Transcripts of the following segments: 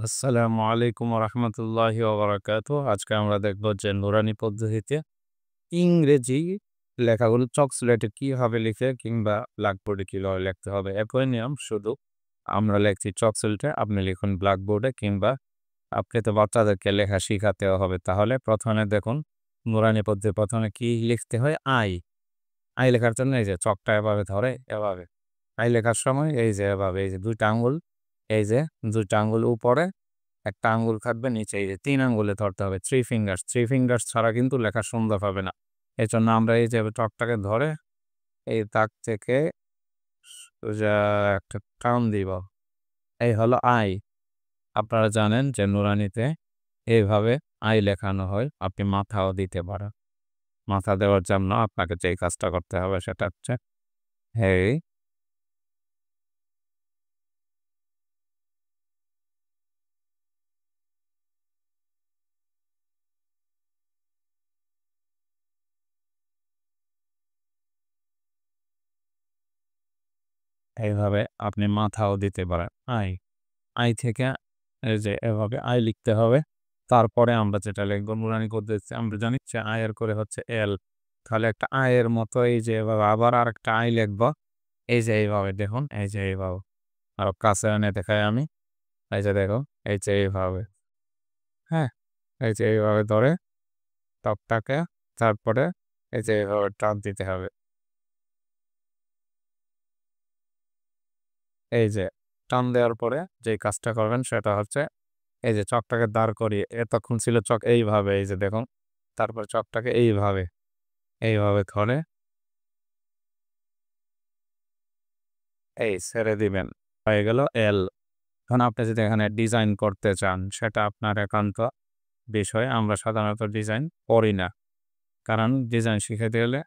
আসসালামু আলাইকুম রহমতুল্লাহি ওবরাকাতু। আজকে আমরা দেখব যে নুরানি পদ্ধতিতে ইংরেজি লেখাগুলো চক স্লেটে কিভাবে লিখে কিংবা ব্ল্যাকবোর্ডে কিভাবে লিখতে হবে। একই নিয়ম, শুধু আমরা লিখছি চক স্লেটে, আপনি লিখুন ব্ল্যাকবোর্ডে, কিংবা আপনি তো বাচ্চাদেরকে লেখা শিখাতে হবে। তাহলে প্রথমে দেখুন, নুরানি পদ্ধতি প্রথমে কি লিখতে হয়? আই। আই লেখার জন্য এই যে চকটা এভাবে ধরে, এভাবে আই লেখার সময় এই যে এভাবে, এই যে দুইটা আঙ্গুল, এই যে দুইটা আঙ্গুল উপরে, একটা আঙ্গুল থাকবে নিচে, এই যে ৩ আঙ্গুলে ধরতে হবে। 3 ফিঙ্গার্স। 3 ফিঙ্গার্স ছাড়া কিন্তু লেখা সুন্দর হবে না। এজন্য আমরা এই যে চকটাকে ধরে এই দাগ থেকে সোজা একটা টান দিব। এই হলো আই। আপনারা জানেন যে নুরানিতে এইভাবে আই লেখানো হয়। আপনি মাথাও দিতে পারেন। মাথা দেওয়ার জন্য আপনাকে যেই কাজটা করতে হবে সেটা হচ্ছে হেই, এইভাবে আপনি মাথাও দিতে পারেন। আই। আই থেকে এই যে এভাবে আই লিখতে হবে। তারপরে আমরা যেটা লিখব নুরানি পদ্ধতিতে, আমরা জানি যে আয়ের করে হচ্ছে এল। তাহলে একটা আয়ের মতো এই যে এভাবে আবার আরেকটা আই লিখব। এই যে এইভাবে দেখুন, এই যে এইভাবে। আরো কাছে এনে দেখাই আমি। এই যে দেখো, এই যে এইভাবে। হ্যাঁ? এই যে এইভাবে ধরে ত্বকটাকে, তারপরে এই যে এইভাবে টান দিতে হবে। এই যে টান দেওয়ার পরে যে কাজটা করবেন সেটা হচ্ছে এই যে চকটাকে দাঁড় করিয়ে, এতক্ষণ ছিল চক এইভাবে, এই যে দেখুন। তারপর চকটাকে এইভাবে ধরে এই ছেড়ে দিবেন। হয়ে গেল এল। এখন আপনি যদি এখানে ডিজাইন করতে চান সেটা আপনার একান্ত বিষয়। আমরা সাধারণত ডিজাইন করি না। কারণ ডিজাইন শিখাইতে গেলে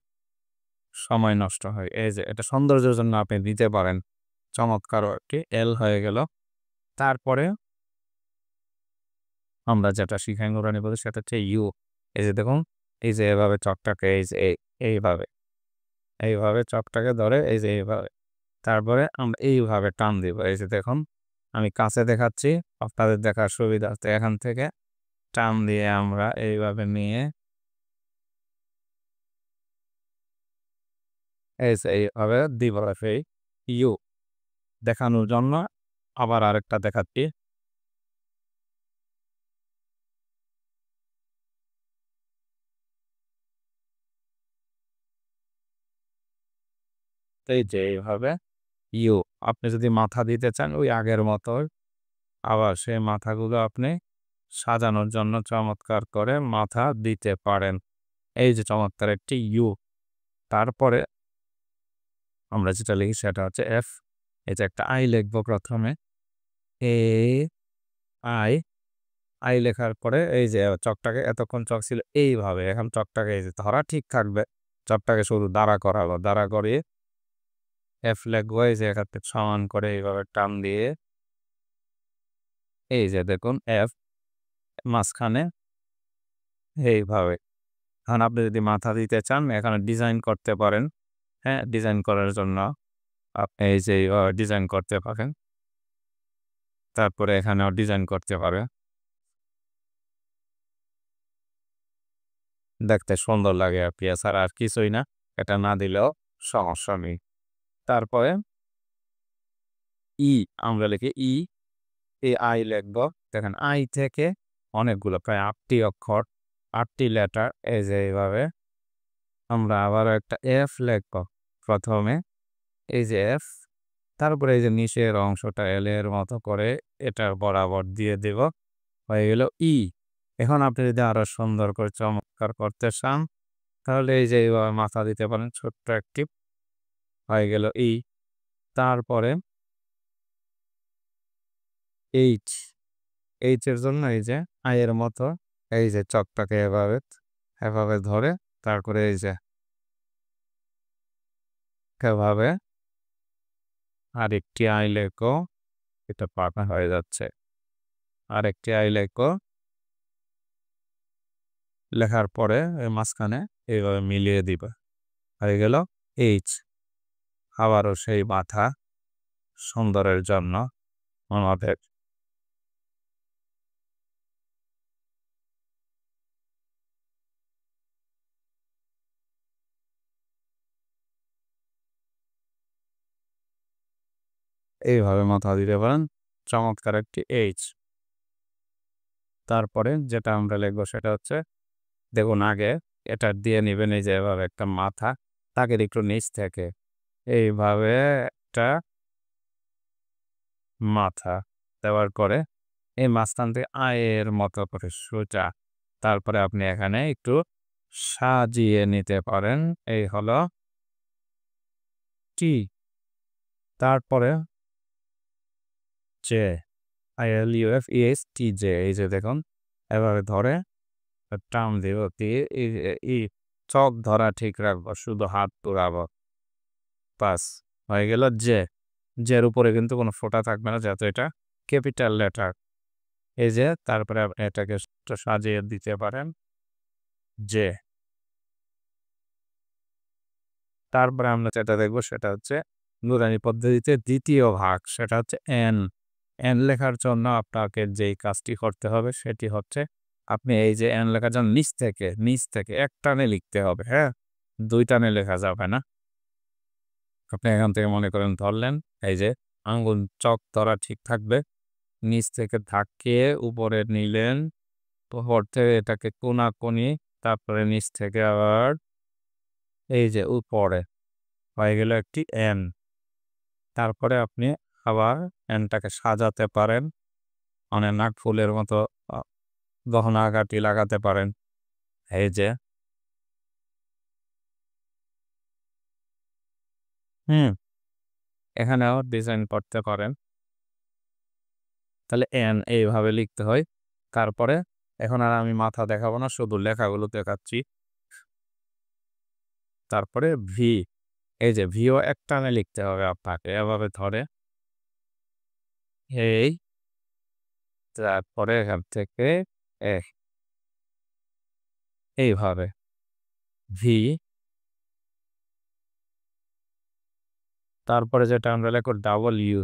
সময় নষ্ট হয়। এই যে এটা সৌন্দর্যের জন্য আপনি দিতে পারেন। চমৎকার একটি এল হয়ে গেল। তারপরে আমরা যেটা শিখাই নুরানি পদ্ধতি সেটা হচ্ছে ইউ। এই যে দেখুন, এই যে এভাবে চকটাকে এই যে এইভাবে চকটাকে ধরে এই যে এইভাবে। তারপরে আমরা এইভাবে টান দিব। এই যে দেখুন, আমি কাছে দেখাচ্ছি, আপনাদের দেখার সুবিধার্থে এখান থেকে টান দিয়ে আমরা এইভাবে নিয়ে এই যে এইভাবে দিব। এই ইউ দেখানোর জন্য আবার আরেকটা দেখাচ্ছি। তো এই যে এইভাবে ইউ। আপনি যদি মাথা দিতে চান ওই আগের মতো, আবার সেই মাথাগুলো আপনি সাজানোর জন্য চমৎকার করে মাথা দিতে পারেন। এই যে চমৎকার একটি ইউ। তারপরে আমরা যেটা লিখি সেটা হচ্ছে এফ। এই যে একটা আই লিখবো প্রথমে। A I. আই লেখার পরে এই যে চকটাকে, এতক্ষণ চক ছিল এইভাবে, এখন চকটাকে এই যে ধরা ঠিক থাকবে। চকটাকে শুধু দাঁড়া করাবো। দাঁড়া করিয়ে এফ লিখবো। এই যে এখান থেকে সমান করে এইভাবে টান দিয়ে এই যে দেখুন এফ মাঝখানে এইভাবে। এখন আপনি যদি মাথা দিতে চান এখানে ডিজাইন করতে পারেন। হ্যাঁ, ডিজাইন করার জন্য আপনি এই যে ডিজাইন করতে পারেন। তারপরে এখানেও ডিজাইন করতে পারে। দেখতে সুন্দর লাগে আরকি। এছাড়া আর কিছুই না। এটা না দিলেও সমস্যা নেই। তারপরে ই, আমরা লিখি ই। এই আই লিখব। দেখেন আই থেকে অনেকগুলো, প্রায় ৮ টি অক্ষর, ৮ টি লেটার। এই যে এইভাবে আমরা আবারও একটা এফ লিখব প্রথমে। এই যে এফ। তারপরে এই যে নিচের অংশটা এল এর মতো করে এটার বরাবর দিয়ে দেব। হয়ে গেল ই। এখন আপনি যদি আরো সুন্দর করে চমৎকার করতে চান তাহলে এই যে এইভাবে মাথা দিতে পারেন, ছোট্ট একটি। হয়ে গেল ই। তারপরে এইচ। এইচ এর জন্য এই যে আয়ের মতো এই যে চকটাকে এভাবে ধরে, তারপরে এই যে এভাবে আরেকটি আই লেখো। এটা পাকা হয়ে যাচ্ছে। আরেকটি আই লেখো। লেখার পরে এর মাঝখানে এইভাবে মিলিয়ে দিবা। হয়ে গেল এইচ। আবারও সেই মাথা সুন্দরের জন্য আমাদের এইভাবে মাথা দিতে পারেন। চমৎকার একটি এইচ। তারপরে যেটা আমরা লিখব সেটা হচ্ছে, দেখুন আগে এটা দিয়ে নিবেন এই যে এভাবে একটা মাথা, তাকের একটু নিচ থেকে এইভাবে একটা মাথা দেওয়ার পরে এই মাঝখান থেকে আয়ের মতো করে সোজা। তারপরে আপনি এখানে একটু সাজিয়ে নিতে পারেন। এই হলো টি। তারপরে জে, ILUFESTJ, এই যে দেখুন এভাবে ধরে টান দিব দিয়ে চোখ ধরা ঠিক রাখবো, শুধু হাত তোলাবো। বাস হয়ে গেল জে। জের উপরে কিন্তু কোনো ফোঁটা থাকবে না, যেহেতু এটা ক্যাপিটাল লেটার। এই যে তারপরে আপনি এটাকে সাজিয়ে দিতে পারেন জে। তারপরে আমরা যেটা দেখব সেটা হচ্ছে নুরানি পদ্ধতিতে দ্বিতীয় ভাগ, সেটা হচ্ছে এন। এন লেখার জন্য আপনাকে যেই কাজটি করতে হবে সেটি হচ্ছে, আপনি এই যে এন লেখার জন্য নিচ থেকে এক টানে লিখতে হবে, হ্যাঁ? ২ টানে লেখা যাবে না। আপনি এখান থেকে মনে করেন ধরলেন, এই যে আঙ্গুল চক ধরা ঠিক থাকবে। নিচ থেকে ধাক্কিয়ে উপরে নিলেন, উপর থেকে এটাকে কোনাকুনি, তারপরে নিচ থেকে আবার এই যে উপরে হয়ে গেল একটি এন। তারপরে আপনি আবার এনটাকে সাজাতে পারেন। মানে নাকফুলের মতো আ গহনাগাটি লাগাতে পারেন। এই যে হুম, এখানেও ডিজাইন করতে পারেন। তাহলে এন এইভাবে লিখতে হয়। তারপরে এখন আর আমি মাথা দেখাবো না, শুধু লেখাগুলো দেখাচ্ছি। তারপরে ভি, এই যে ভিও একটানে লিখতে হবে আপনাকে, এভাবে ধরে এই, তারপরে এখান থেকে এ এইভাবে ভি। তারপরে যেটা আমরা লিখব ডাবল ইউ,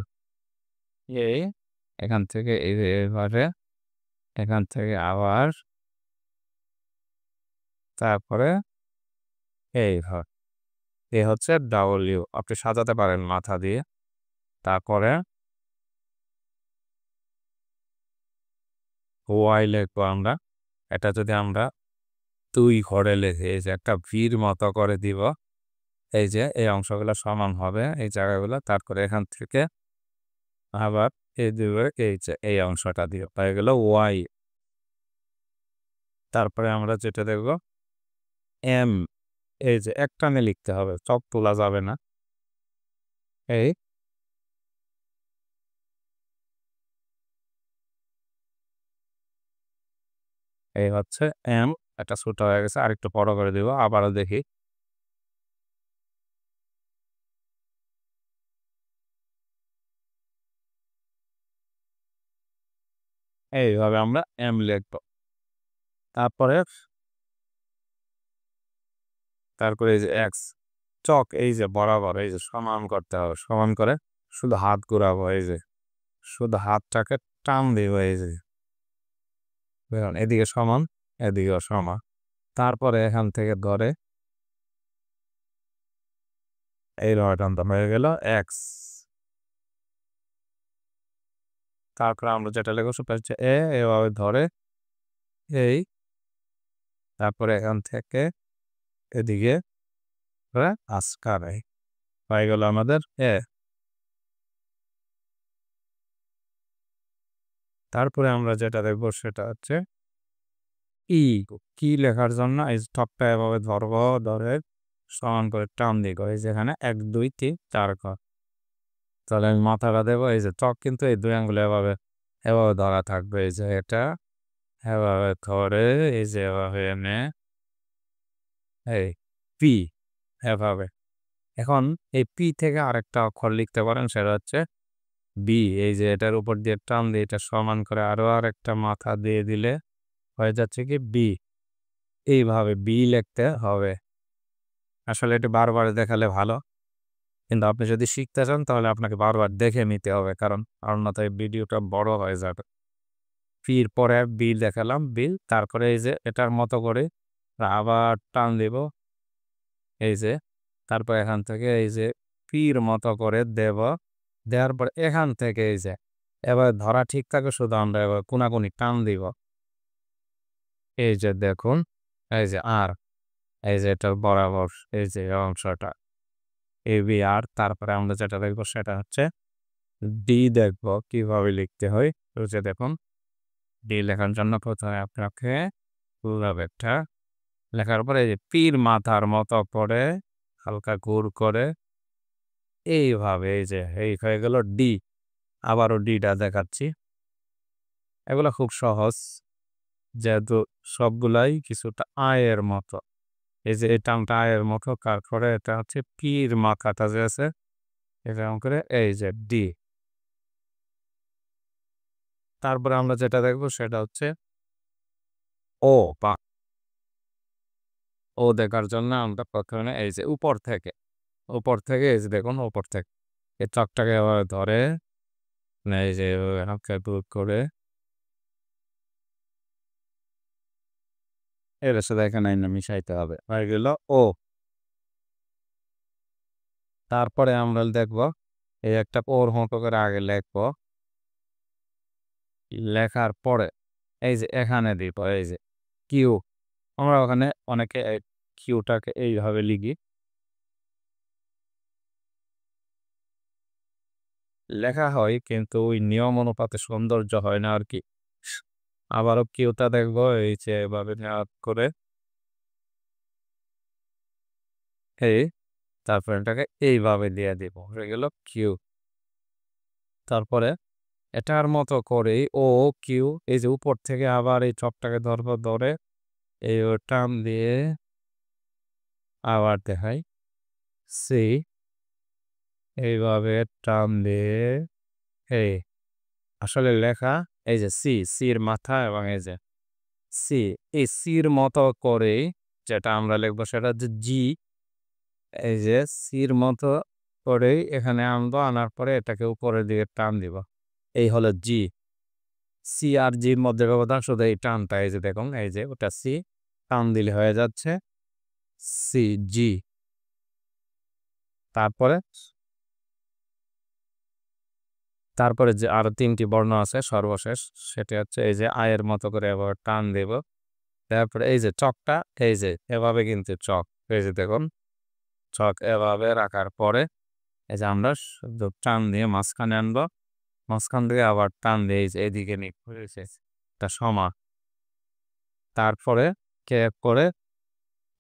এই এখান থেকে এই যে এভাবে, এখান থেকে আবার তারপরে এইভাবে। এ হচ্ছে ডাবল ইউ। আপনি সাজাতে পারেন মাথা দিয়ে। তারপরে ওয়াই লিখবো আমরা। এটা যদি আমরা ২ ঘরে লিখি, এই যে একটা ভির মতো করে দিব। এই যে এই অংশগুলো সমান হবে এই জায়গাগুলো। তারপরে এখান থেকে আবার এই দিবে, এই যে এই অংশটা দিয়ে হয়ে গেল ওয়াই। তারপরে আমরা যেটা দেখব এম, এই যে একটানে লিখতে হবে, চক তোলা যাবে না। এই এই হচ্ছে এম। এটা ছোট হয়ে গেছে, আরেকটু বড় করে দিব। আবারও দেখি। এইভাবে আমরা এম লিখব। তারপরে তারপরে এই যে এক্স, চক এই যে বরাবর এই যে সমান করতে হবে। সমান করে শুধু হাত ঘুরাবো, এই যে শুধু হাতটাকে টান দিব, এই যে দেখুন এদিকে সমান, এদিকেও সমান। তারপরে এখান থেকে ধরে এইভাবে টানতে হয়ে গেল এক্স। তারপরে আমরা যেটা লিখব সেটা হচ্ছে এভাবে ধরে এই, তারপরে এখান থেকে এদিকে আস্কার হয়ে গেল আমাদের এ। তারপরে আমরা যেটা দেখব সেটা হচ্ছে ই। কি লেখার জন্য এই ঠকটা এভাবে ধরবো, ধরে সমান করে টান দিব, এই যেখানে ১ ২ ৩ ৪ ঘর। তাহলে আমি মাথাটা দেবো, এই যে চক কিন্তু এই ২ আঙ্গুলে এভাবে এভাবে ধরা থাকবে, এই যে এটা এভাবে ধরে এই যে এভাবে এনে এই পি এভাবে। এখন এই পি থেকে আরেকটা অক্ষর লিখতে পারেন, সেটা হচ্ছে বি। এই যে এটার উপর দিয়ে টান দিয়ে এটা সমান করে আরো আরেকটা মাথা দিয়ে দিলে হয়ে যাচ্ছে কি বি। এইভাবে বি লিখতে হবে। আসলে এটা বারবার দেখালে ভালো, কিন্তু আপনি যদি শিখতে চান তাহলে আপনাকে বারবার দেখে নিতে হবে, কারণ অন্যথায় ভিডিওটা বড় হয়ে যাবে। পির পরে বি দেখালাম, বিল। তারপরে এই যে এটার মতো করে আবার টান দিব, এই যে তারপর এখান থেকে এই যে পির মতো করে দেব দেওয়ার পর এখান থেকে এই যে এবার ধরা ঠিক থাকে, শুধু আমরা এবার কোনাকুনি টান দিব। এই যে দেখুন, এই যে আর এই যে এটা বরাবর এই যে অংশটা এবি আর, তারপরে আমরা যেটা দেখবো সেটা হচ্ছে ডি, দেখবো কিভাবে লিখতে হয়। তো যে দেখুন, ডি লেখার জন্য প্রথমে আপনাকে একটা লেখার পরে এই যে তীর মাথার মতো করে হালকা ঘুর করে এইভাবে এই যে এই হয়ে গেল ডি। আবারও ডিটা দেখাচ্ছি। এগুলো খুব সহজ, যেহেতু সবগুলাই কিছুটা আয়ের মতো। এই যে এই টানটা আয়ের মতো, তারপরে এটা হচ্ছে পীর মাথাটা যে আছে এরকম করে এই যে ডি। তারপরে আমরা যেটা দেখবো সেটা হচ্ছে ও বা ও দেখার জন্য আমরা প্রথমে এই যে উপর থেকে এই যে দেখুন উপর থেকে এই চকটাকে এভাবে ধরে এই যে হালকা দূর করে এর সাথে এখানে না মিশাইতে হবে, হয়ে গেল ও। তারপরে আমরা দেখবো এই একটা ওর মতো করে আগে লিখবো, লেখার পরে এই যে এখানে দিব এই যে কিউ। আমরা ওখানে অনেকে কিউটাকে এইভাবে লিখি, লেখা হয় কিন্তু ওই নিয়ম অনুপাতে সৌন্দর্য হয় না আর কি। আবারও কিউটা দেখবো এই যে এভাবে নেওয়ার করে এই, তারপরে এটাকে এইভাবে দিয়ে দিব, হয়ে গেল কিউ। তারপরে এটার মতো করে ও কিউ এই যে উপর থেকে আবার এই চপটাকে ধরবো, ধরে এই টান দিয়ে আবার দেখাই সি, এইভাবে টান দিয়ে এই আসলে লেখা এই যে সির মাথা এবং এই যে সি, এই সির মতো করে যেটা আমরা লিখবো সেটা হচ্ছে জি। এই যে সির মতো করেই এখানে আনবো, আনার পরে এটাকে উপরের দিকে টান দিব, এই হলো জি। সি আর জির মধ্যে ব্যবধান শুধু এই টানটা, এই যে দেখুন এই যে ওটা সি, টান দিলে হয়ে যাচ্ছে সি জি। তারপরে তারপরে যে আরো তিনটি বর্ণ আছে সর্বশেষ, সেটা হচ্ছে এই যে আয়ের মতো করে এবার টান দেব। তারপরে এই যে চকটা এই যে এভাবে কিন্তু চক, এই যে দেখুন চক এভাবে রাখার পরে এই যে আমরা শুধু টান দিয়ে মাঝখানে আনবো, মাঝখান থেকে আবার টান দিয়ে এই যে এদিকে নিয়ে এটা সমান। তারপরে কে করে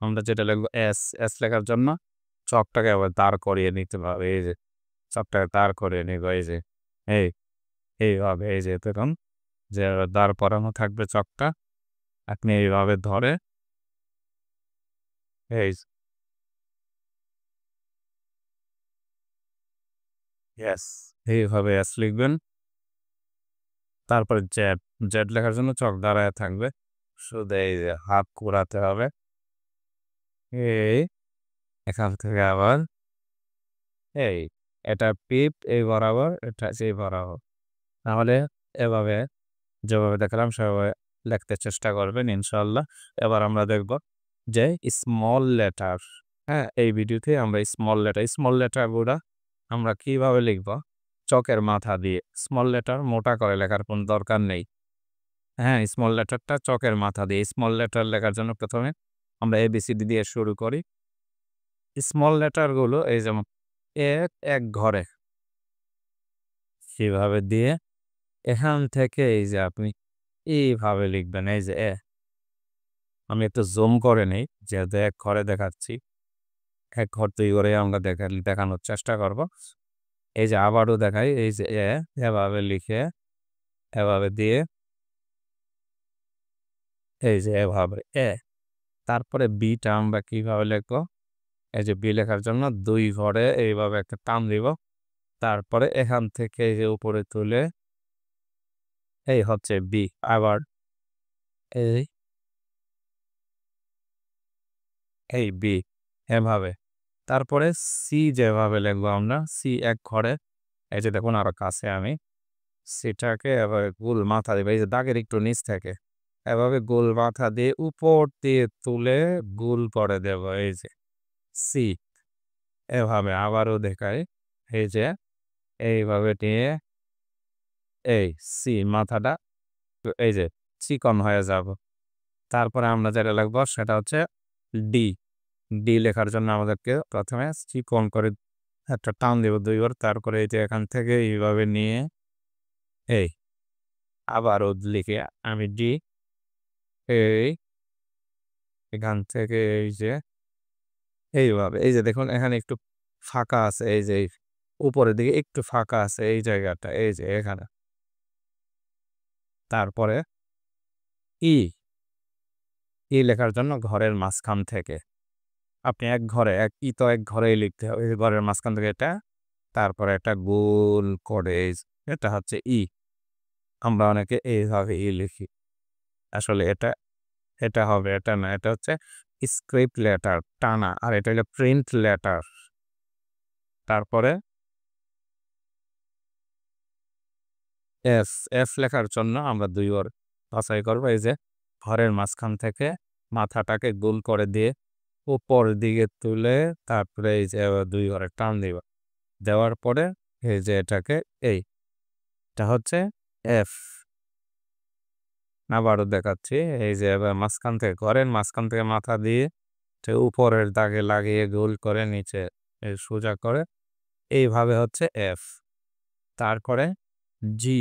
আমরা যেটা লিখবো এস, এস লেখার জন্য চকটাকে আবার দাঁড় করিয়ে নিতে হবে, এই যে চকটাকে দাঁড় করিয়ে নিব এই যে এই এইভাবে এই যে দেখুন যে দাঁড় করানো থাকবে চকটা, আপনি এইভাবে ধরে এই এস, এইভাবে এস লিখবেন। তারপরে জেড, জেড লেখার জন্য চক দাঁড়ায় থাকবে, শুধু এই যে হাত ঘোরাতে হবে এই, এখান থেকে আবার এই, এটা পিপ এই বরাবর, এটা সেই বরাবর। তাহলে এভাবে যেভাবে দেখালাম সেভাবে লিখতে চেষ্টা করবেন ইনশাল্লাহ। এবার আমরা দেখব যে স্মল লেটার, হ্যাঁ এই ভিডিওতে আমরা স্মল লেটারগুলো আমরা কিভাবে লিখব চকের মাথা দিয়ে। স্মল লেটার মোটা করে লেখার কোনো দরকার নেই, হ্যাঁ স্মল লেটারটা চকের মাথা দিয়ে। স্মল লেটার লেখার জন্য প্রথমে আমরা এবিসিডি দিয়ে শুরু করি। স্মল লেটারগুলো এই যেমন এক ঘরে সেভাবে দিয়ে এখান থেকে এই যে আপনি এইভাবে লিখবেন এই যে আমি একটু জুম করে নেই যেহেতু এক ঘরে দেখাচ্ছি, এক ঘর তৈরি করে আমরা দেখানোর চেষ্টা করব। এই যে আবারও দেখাই এই যে এভাবে লিখে এভাবে দিয়ে এই যে এভাবে তারপরে বিটা আমরা কিভাবে লিখবো, এই যে বি লেখার জন্য দুই ঘরে এইভাবে একটা টান দিব, তারপরে এখান থেকে এই যে উপরে তুলে এই হচ্ছে বি। আবার এই এই বি এভাবে, তারপরে সি যেভাবে লিখবো আমরা সি এক ঘরে এই যে দেখুন আরো কাছে আমি সেটাকে এভাবে গোল মাথা দেবো, এই যে দাগের একটু নিচ থেকে এভাবে গোল মাথা দিয়ে উপর দিয়ে তুলে গোল করে দেব এই যে সি। এভাবে আবারও দেখাই এই যে এইভাবে নিয়ে এই সি মাথাটা এই যে চিকন হয়ে যাব। তারপরে আমরা যেটা লিখব সেটা হচ্ছে ডি। ডি লেখার জন্য আমাদেরকে প্রথমে চিকন করে একটা টান দেব ২ বার। তারপরে এই যে এখান থেকে এইভাবে নিয়ে এই আবারও লিখে আমি ডি এই এখান থেকে এই যে এইভাবে এই যে দেখুন এখানে একটু ফাঁকা আছে, এই যে উপরের দিকে একটু ফাঁকা আছে এই জায়গাটা, এই যে এখানে। তারপরে ই, ই লেখার জন্য ঘরের মাঝখান থেকে আপনি এক ঘরে ই তো এক ঘরেই লিখতে হবে। এই ঘরের মাঝখান থেকে এটা, তারপরে একটা গোল করে এটা হচ্ছে ই। আমরা অনেকে এইভাবে ই লিখি। আসলে এটা এটা হবে, এটা না। এটা হচ্ছে স্ক্রিপ্ট লেটার টানা, আর এটা হলো প্রিন্ট লেটার। তারপরে এস, এস লেখার জন্য আমরা ২ বার বাছাই করব। এই যে ঘরের মাঝখান থেকে মাথাটাকে গোল করে দিয়ে উপরের দিকে তুলে তারপরে এই যে ২ ঘরে টান দিব। দেওয়ার পরে এই যে এটাকে এটা হচ্ছে এফ। আবারও দেখাচ্ছি। এই যে এবার মাঝখান থেকে ঘরের মাঝখান থেকে মাথা দিয়ে উপরের দাগে লাগিয়ে গোল করে নিচে সোজা করে এইভাবে হচ্ছে এফ। তারপরে জি,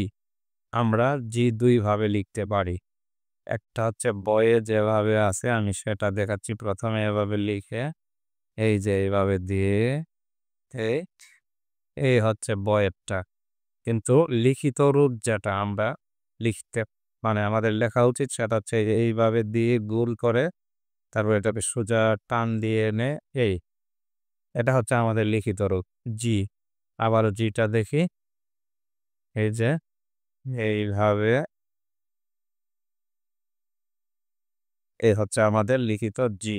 আমরা জি ২ ভাবে লিখতে পারি। একটা হচ্ছে বইয়ে যেভাবে আছে আমি সেটা দেখাচ্ছি। প্রথমে এভাবে লিখে এই যে এইভাবে দিয়ে এই এই হচ্ছে বইয়েরটা। কিন্তু লিখিত রূপ যেটা আমরা লিখতে মানে আমাদের লেখা উচিত সেটা হচ্ছে এইভাবে দিয়ে গোল করে তারপর এটাকে সোজা টান দিয়ে এনে এই এটা হচ্ছে আমাদের লিখিত রূপ জি। আবারও জিটা দেখি। এই যে এইভাবে এই হচ্ছে আমাদের লিখিত জি।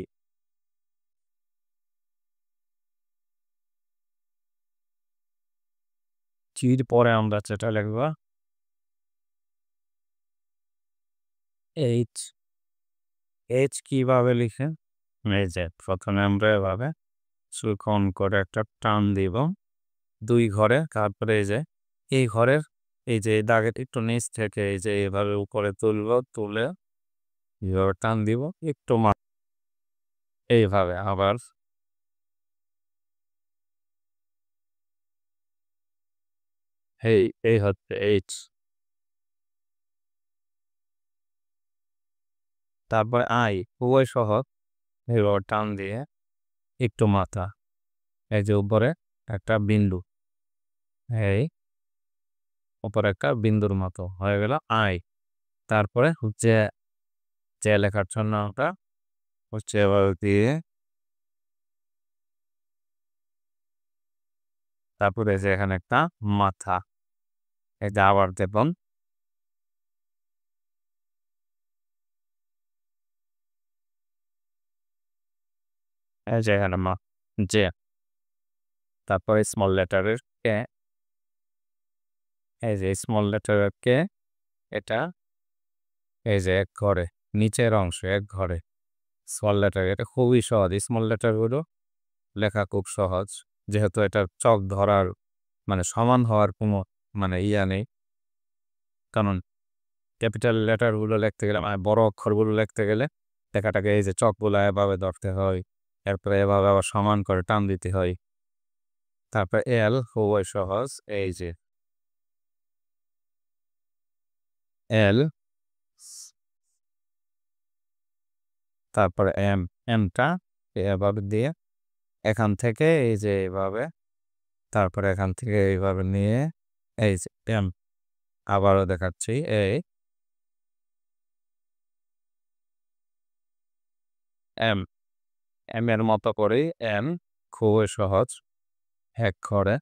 জির পরে আমরা যেটা লিখব এইচ। এইচ কিভাবে লিখে? এই যে প্রথমে আমরা এভাবে চিকন করে একটা টান দিব ২ ঘরে। তারপরে এই যে এই ঘরের এই যে দাগের একটু নিচ থেকে এই যে এভাবে উপরে তুলব, তুলে এভাবে টান দিব একটু এইভাবে আবার এই হচ্ছে এইচ। তারপর আই খুবই সহজ। এভাবে টান দিয়ে একটু মাথা এই যে উপরে একটা বিন্দু, এই উপরে একটা বিন্দুর মতো হয়ে গেল আই। তারপরে হচ্ছে যে লেখার জন্য আমরা হচ্ছে এভাবে দিয়ে তারপরে যে এখানে একটা মাথা এই যে আবার দেখুন এই যে এখানে যে তারপরে স্মল লেটারের কে, এই যে স্মল লেটারের কে এটা এই যে এক ঘরে নিচের অংশ এক ঘরে স্মল লেটার। এটা খুবই সহজ। স্মল লেটারগুলো লেখা খুব সহজ যেহেতু এটা চক ধরার মানে সমান হওয়ার কোনো মানে ইয়া নেই। কারণ ক্যাপিটাল লেটারগুলো লিখতে গেলে মানে বড় অক্ষরগুলো লিখতে গেলে লেখাটাকে এই যে চকগুলো এভাবে ধরতে হয়, এরপরে এভাবে আবার সমান করে টান দিতে হয়। তারপর এল খুবই সহজ। এই যে এল, তারপরে এমটা এভাবে দিয়ে এখান থেকে এই যে এইভাবে, তারপরে এখান থেকে এইভাবে নিয়ে এই যে এম। আবারও দেখাচ্ছি এম, এম এর মতো করেই এম খুবই সহজ এক ঘরে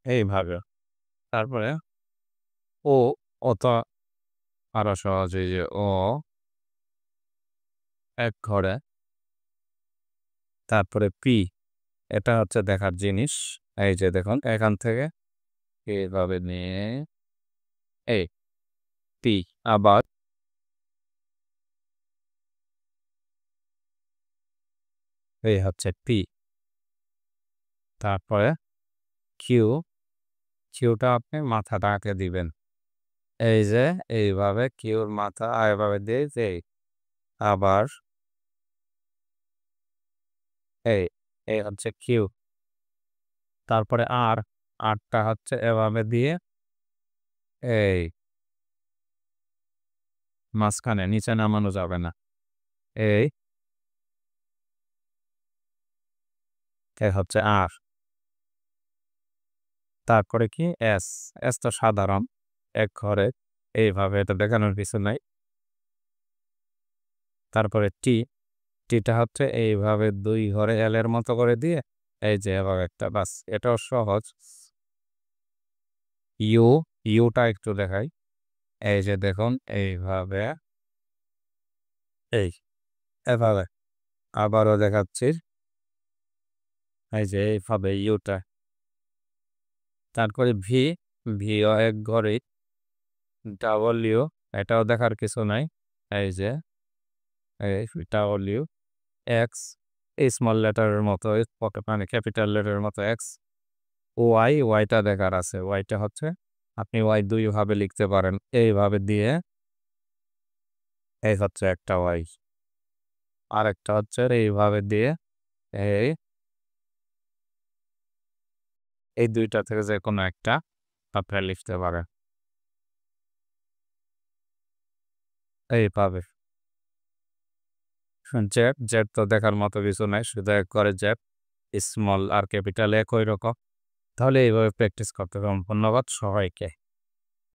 এইভাবে। তারপরে ও, তো আরো সহজ। এই যে ও এক ঘরে। তারপরে পি, এটা হচ্ছে দেখার জিনিস। এই যে দেখুন এখান থেকে এইভাবে নিয়ে এই পি। আবার এই হচ্ছে পি। তারপরে কিউ, কিউটা আপনি মাথাটা আঁকে দিবেন। এই যে এইভাবে কিউর মাথা এভাবে দিয়ে এই আবার এই, এই হচ্ছে কিউ। তারপরে আরটা হচ্ছে এভাবে দিয়ে এই মাঝখানে নিচে নামানো যাবে না। এই, এই হচ্ছে আর। তারপরে কি এস, এস তো সাধারণ এক ঘরে, এইভাবে এটা দেখানোর কিছু নাই। তারপরে টি, টিটা হচ্ছে এইভাবে ২ ঘরে এল এর মতো করে দিয়ে এই যে এভাবে একটা, বাস এটাও সহজ। ইউ, ইউটা একটু দেখাই। এই যে দেখুন এইভাবে, এই এভাবে আবারও দেখাচ্ছি। এই যে এইভাবে ইউটা। তারপরে ভি, ভিও এক ঘরে। ডাবলিউ, এটাও দেখার কিছু নাই। এই যে এই ডাবলিউ, এক্স স্মল লেটারের মতো, মানে ক্যাপিটাল লেটারের মতো এক্স। ওয়াই, ওয়াইটা দেখার আছে। ওয়াইটা হচ্ছে আপনি ওয়াই ২ ভাবে লিখতে পারেন। এইভাবে দিয়ে এই হচ্ছে একটা ওয়াই। আরেকটা হচ্ছে এইভাবে দিয়ে এই, এই ২টা থেকে যেকোনো একটা আপনারা লিখতে পারেন। এইভাবে। জেড, জেড তো দেখার মতো কিছু নাই। শুধু এক করে জেড, স্মল আর ক্যাপিটাল একই রকম। তাহলে এইভাবে প্র্যাকটিস করতে পারবেন। ধন্যবাদ সবাইকে।